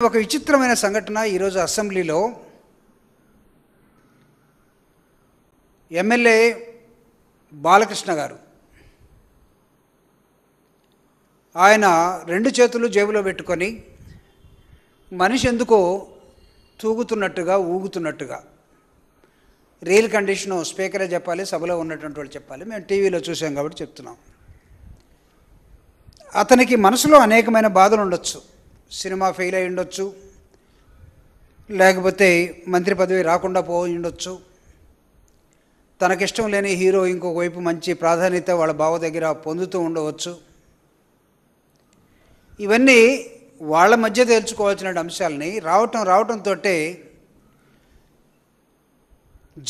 ఒక విచిత్రమైన సంఘటన ఈరోజు అసెంబ్లీలో ఎమ్మెల్యే బాలకృష్ణ గారు ఆయన రెండు చేతులు జేబులో పెట్టుకొని మనిషి ఎందుకో తూగుతున్నట్టుగా ఊగుతున్నట్టుగా రియల్ కండిషను స్పీకరే చెప్పాలి, సభలో ఉన్నటువంటి వాళ్ళు చెప్పాలి, మేము టీవీలో చూసాం కాబట్టి చెప్తున్నాం. అతనికి మనసులో అనేకమైన బాధలు ఉండొచ్చు. సినిమా ఫెయిల్ అయి ఉండొచ్చు, లేకపోతే మంత్రి పదవి రాకుండా పోయి ఉండొచ్చు, తనకిష్టం లేని హీరో ఇంకొక వైపు మంచి ప్రాధాన్యత వాళ్ళ బావ దగ్గర పొందుతూ ఉండవచ్చు. ఇవన్నీ వాళ్ళ మధ్య తేల్చుకోవాల్సిన అంశాలని రావటంతో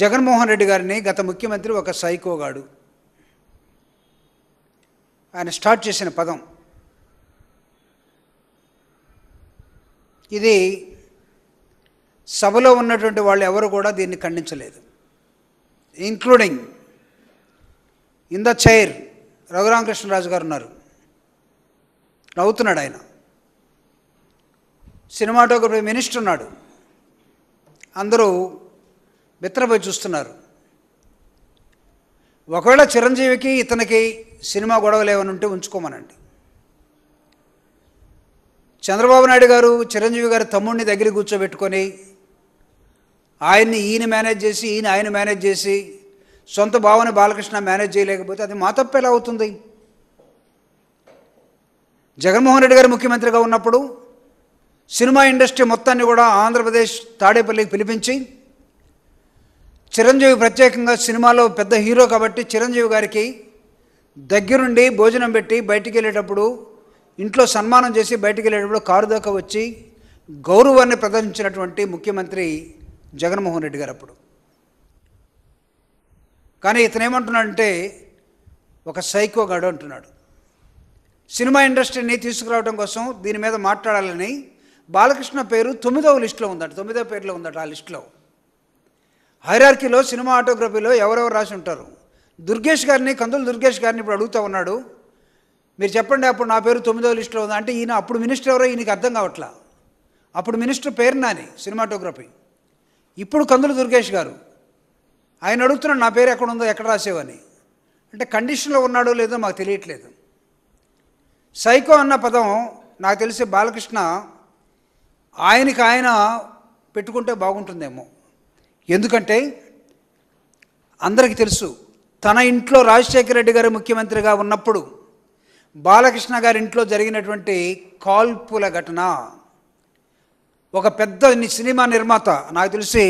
జగన్మోహన్ రెడ్డి గారిని గత ముఖ్యమంత్రి ఒక సైకోగాడు ఆయన స్టార్ట్ చేసిన పదం ఇది. సభలో ఉన్నటువంటి వాళ్ళు ఎవరు కూడా దీన్ని ఖండించలేదు, including in the chair Raghuramakrishnaraju garu ఉన్నారు. నవ్వుతున్నాడు ఆయన. సినిమాటోగ్రఫీ మినిస్టర్ ఉన్నాడు, అందరూ బిత్తరపోయి చూస్తున్నారు. ఒకవేళ చిరంజీవికి ఇతనికి సినిమా గొడవలు ఏమైనా ఉంటే ఉంచుకోమనండి. చంద్రబాబు నాయుడు గారు చిరంజీవి గారు తమ్ముడిని దగ్గర కూర్చోబెట్టుకొని ఆయన్ని ఈయన మేనేజ్ చేసి ఆయన మేనేజ్ చేసి సొంత భావన బాలకృష్ణ మేనేజ్ చేయలేకపోతే అది మా తప్పు ఎలా అవుతుంది? జగన్మోహన్ రెడ్డి గారు ముఖ్యమంత్రిగా ఉన్నప్పుడు సినిమా ఇండస్ట్రీ మొత్తాన్ని కూడా ఆంధ్రప్రదేశ్ తాడేపల్లికి పిలిపించి చిరంజీవి ప్రత్యేకంగా సినిమాలో పెద్ద హీరో కాబట్టి చిరంజీవి గారికి దగ్గరుండి భోజనం పెట్టి బయటికి వెళ్ళేటప్పుడు ఇంట్లో సన్మానం చేసి బయటికి వెళ్ళేటప్పుడు కారు దాకా వచ్చి గౌరవాన్ని ప్రదర్శించినటువంటి ముఖ్యమంత్రి జగన్మోహన్ రెడ్డి గారు అప్పుడు. కానీ ఇతనేమంటున్నాడంటే ఒక సైకోగాడు అంటున్నాడు. సినిమా ఇండస్ట్రీని తీసుకురావడం కోసం దీని మీద మాట్లాడాలని బాలకృష్ణ పేరు 9వ లిస్టులో ఉందట, 9వ పేరులో ఉందట. ఆ లిస్టులో హైరార్కీలో సినిమా ఆటోగ్రఫీలో ఎవరెవరు రాసి ఉంటారు. దుర్గేష్ గారిని, కందుల దుర్గేష్ గారిని ఇప్పుడు అడుగుతూ ఉన్నాడు, మీరు చెప్పండి అప్పుడు నా పేరు 9వ లిస్టులో ఉందా అంటే ఈయన అప్పుడు మినిస్టర్ ఎవరో ఈయనకి అర్థం కావట్లా. అప్పుడు మినిస్టర్ పేరు నాని సినిమాటోగ్రఫీ, ఇప్పుడు కందుల దుర్గేష్ గారు. ఆయన అడుగుతున్నాడు నా పేరు ఎక్కడ ఉందో, ఎక్కడ రాసేవని. అంటే కండిషన్లో ఉన్నాడో లేదో మాకు తెలియట్లేదు. సైకో అన్న పదం నాకు తెలిసి బాలకృష్ణ ఆయనకి ఆయన పెట్టుకుంటే బాగుంటుందేమో. ఎందుకంటే అందరికీ తెలుసు, తన ఇంట్లో రాజశేఖర రెడ్డి గారు ముఖ్యమంత్రిగా ఉన్నప్పుడు బాలకృష్ణ గారి ఇంట్లో జరిగినటువంటి కాల్పుల ఘటన. ఒక పెద్ద సినిమా నిర్మాత, నాకు తెలిసి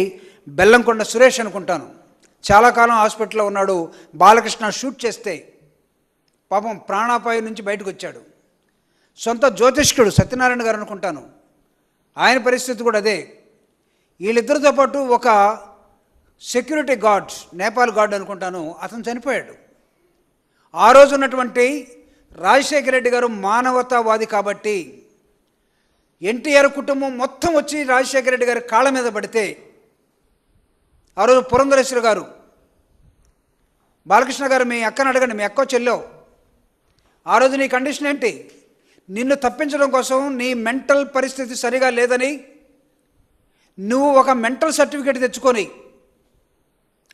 బెల్లంకొండ సురేష్ అనుకుంటాను, చాలా కాలం హాస్పిటల్లో ఉన్నాడు. బాలకృష్ణ షూట్ చేస్తే పాపం ప్రాణాపాయం నుంచి బయటకు వచ్చాడు. సొంత జ్యోతిష్కుడు సత్యనారాయణ గారు అనుకుంటాను, ఆయన పరిస్థితి కూడా అదే. వీళ్ళిద్దరితో పాటు ఒక సెక్యూరిటీ గార్డ్, నేపాల్ గార్డ్ అనుకుంటాను, అతను చనిపోయాడు. ఆ రోజు ఉన్నటువంటి రాజశేఖర రెడ్డి గారు మానవతావాది కాబట్టి ఎన్టీఆర్ కుటుంబం మొత్తం వచ్చి రాజశేఖర రెడ్డి గారి కాళ్ళ మీద పడితే ఆ రోజు పురంధరేశ్వరి గారు, బాలకృష్ణ గారు మీ అక్కని అడగండి, మీ అక్క చెల్లో ఆ రోజు నీ కండిషన్ ఏంటి? నిన్ను తప్పించడం కోసం నీ మెంటల్ పరిస్థితి సరిగా లేదని నువ్వు ఒక మెంటల్ సర్టిఫికేట్ తెచ్చుకొని,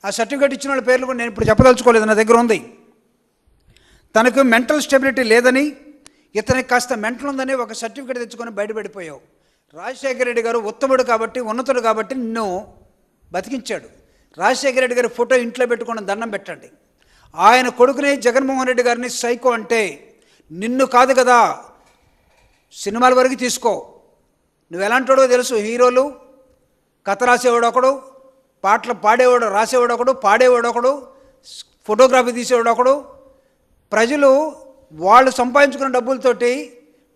ఆ సర్టిఫికేట్ ఇచ్చిన వాళ్ళ పేర్లు కూడా నేను ఇప్పుడు చెప్పదలుచుకోలేదు, నా దగ్గర ఉంది. తనకు మెంటల్ స్టెబిలిటీ లేదని, ఇతనికి కాస్త మెంటల్ ఉందని ఒక సర్టిఫికేట్ తెచ్చుకొని బయటపడిపోయావు. రాజశేఖర రెడ్డి గారు ఉత్తముడు కాబట్టి, ఉన్నతుడు కాబట్టి నిన్ను బతికించాడు. రాజశేఖర రెడ్డి గారి ఫోటో ఇంట్లో పెట్టుకొని దండం పెట్టండి. ఆయన కొడుకుని జగన్మోహన్ రెడ్డి గారిని సైకో అంటే నిన్ను కాదు కదా, సినిమాల వరకు తీసుకో, నువ్వు ఎలాంటివాడో తెలుసు. హీరోలు కథ రాసేవాడు ఒకడు, పాటలు పాడేవాడు రాసేవాడు ఒకడు, పాడేవాడు ఒకడు, ఫోటోగ్రఫీ తీసేవాడు ఒకడు. ప్రజలు వాళ్ళు సంపాదించుకున్న డబ్బులతోటి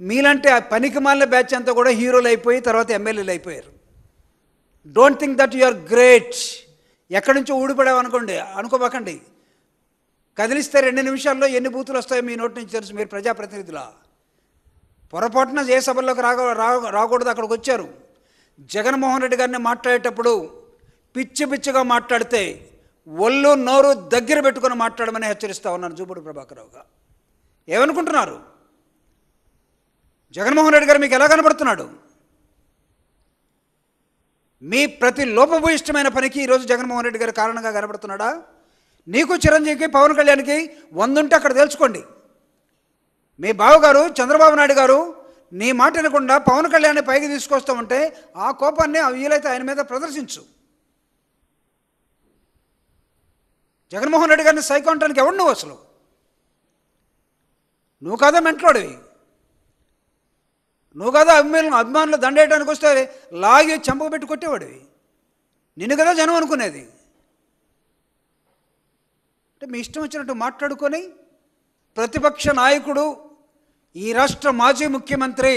మీలంటే ఆ పనికి మాలిన బ్యాచ్ అంతా కూడా హీరోలు అయిపోయి తర్వాత ఎమ్మెల్యేలు అయిపోయారు. Don't think that you are great. ఎక్కడి నుంచో ఊడిపడావు అనుకోబాకండి. కదిలిస్తే 2 నిమిషాల్లో ఎన్ని బూతులు వస్తాయో మీ నోటి నుంచి తెలుసు. మీరు ప్రజాప్రతినిధులా? పొరపాటున ఏ సభల్లోకి రాకూడదు. అక్కడికి వచ్చారు. జగన్మోహన్ రెడ్డి గారిని మాట్లాడేటప్పుడు పిచ్చిగా మాట్లాడితే ఒళ్ళు నోరు దగ్గర పెట్టుకొని మాట్లాడమని హెచ్చరిస్తూ ఉన్నాను జూపూడి ప్రభాకరరావుగా. ఏమనుకుంటున్నారు? జగన్మోహన్ రెడ్డి గారు మీకు ఎలా కనబడుతున్నాడు? మీ ప్రతి లోపభూయిష్టమైన పనికి ఈరోజు జగన్మోహన్ రెడ్డి గారు కారణంగా కనబడుతున్నాడా? నీకు చిరంజీవికి పవన్ కళ్యాణ్కి 100 ఉంటే అక్కడ తెలుసుకోండి. మీ బావగారు చంద్రబాబు నాయుడు గారు నీ మాట వినకుండా పవన్ కళ్యాణ్ని పైకి తీసుకొస్తామంటే ఆ కోపాన్ని వీలైతే ఆయన మీద ప్రదర్శించు. జగన్మోహన్ రెడ్డి గారిని సైకో అంటానికి ఎవడు నువ్వు అసలు? నువ్వు కదా మెంట్లోడివి, నువ్వు కదా అభిమానులు దండేయడానికి వస్తే లాగి చెంప పెట్టి కొట్టేవాడివి. నిన్ను కదా జనం అనుకునేది. అంటే మీ ఇష్టం వచ్చినట్టు మాట్లాడుకొని ప్రతిపక్ష నాయకుడు, ఈ రాష్ట్ర మాజీ ముఖ్యమంత్రి,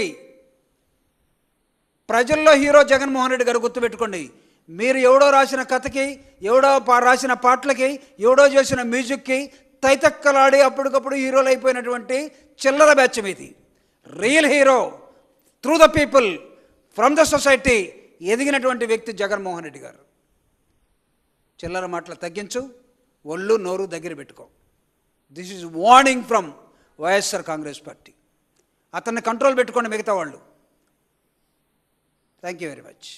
ప్రజల్లో హీరో జగన్మోహన్ రెడ్డి గారు గుర్తుపెట్టుకోండి. మీరు ఎవడో రాసిన కథకి, ఎవడో రాసిన పాటలకి, ఎవడో చేసిన మ్యూజిక్కి తైతక్కలాడి అప్పటికప్పుడు హీరోలు అయిపోయినటువంటి చిల్లర బ్యాచ్ మీది. Real hero through the people, from the society ఎదిగినటువంటి వ్యక్తి జగన్మోహన్ రెడ్డి గారు. చిల్లర మాటలు తగ్గించు, ఒళ్ళు నోరు దగ్గర పెట్టుకో. This is warning from YSR Congress party. అతన్ని కంట్రోల్ పెట్టుకోండి మిగతా వాళ్ళు. Thank you very much.